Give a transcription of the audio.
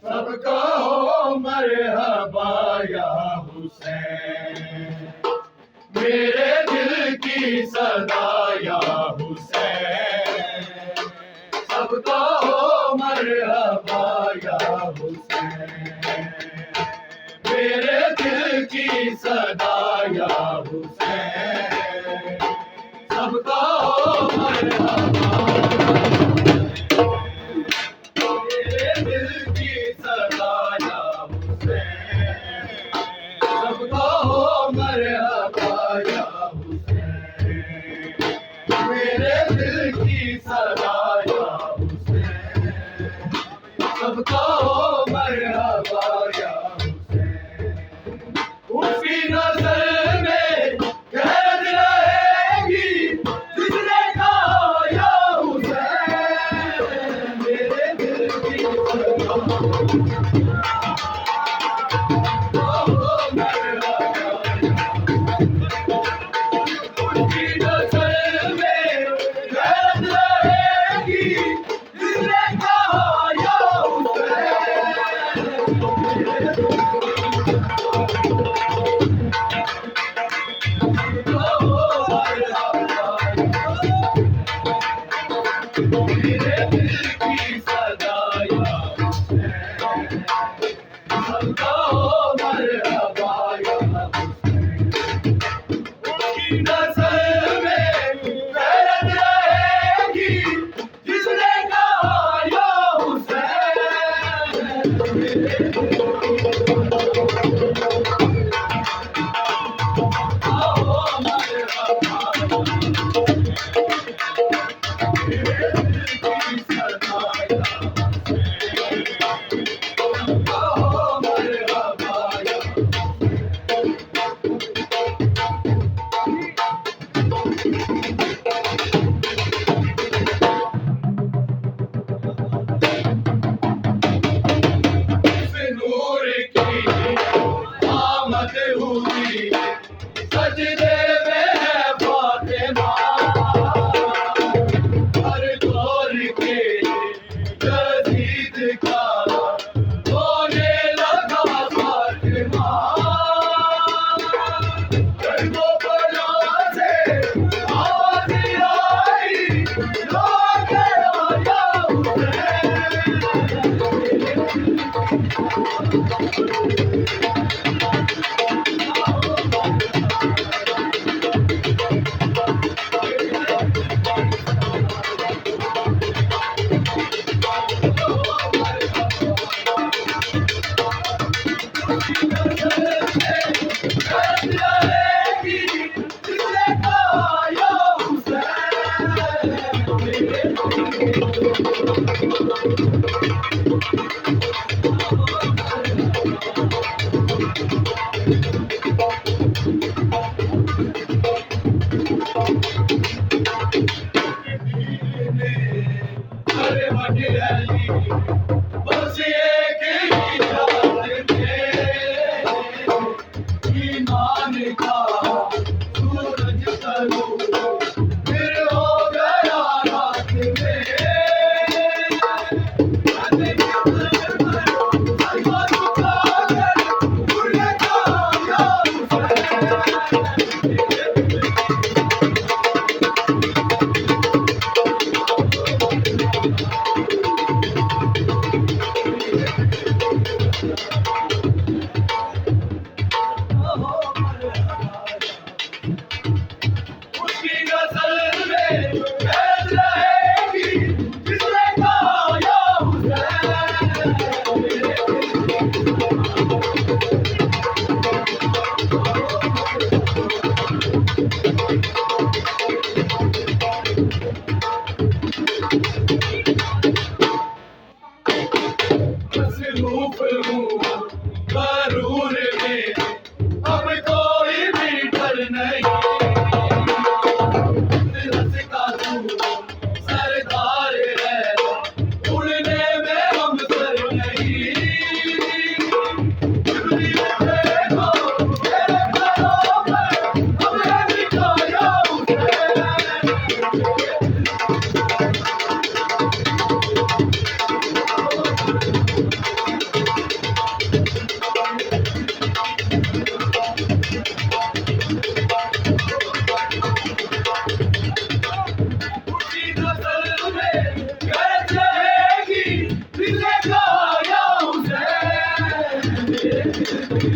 सबका हो मरहबा या हुसैन, मेरे दिल की सदा या हुसैन, सबका हो मरहबा या हुसैन, मेरे दिल की सदा या हुसैन, सबका हो मरहबा, मेरे दिल की सदा या हुसैन, सबका हो मरहबा या हुसैन, मेरे दिल की सदा या हुसैन, सबका हो मरहबा या हुसैन, उसकी नजर में कैद रहेगी जिसने कहा या हुसैन, मेरे दिल की सदा सजदे में है फातिमा, हर दौर के यजीद का होने लगा फातिमा, कर्बला से आवाज़ आई, लोग आया बस एक ही रात में ईमान का सूरज तलू फिर हो गया रात में, कोई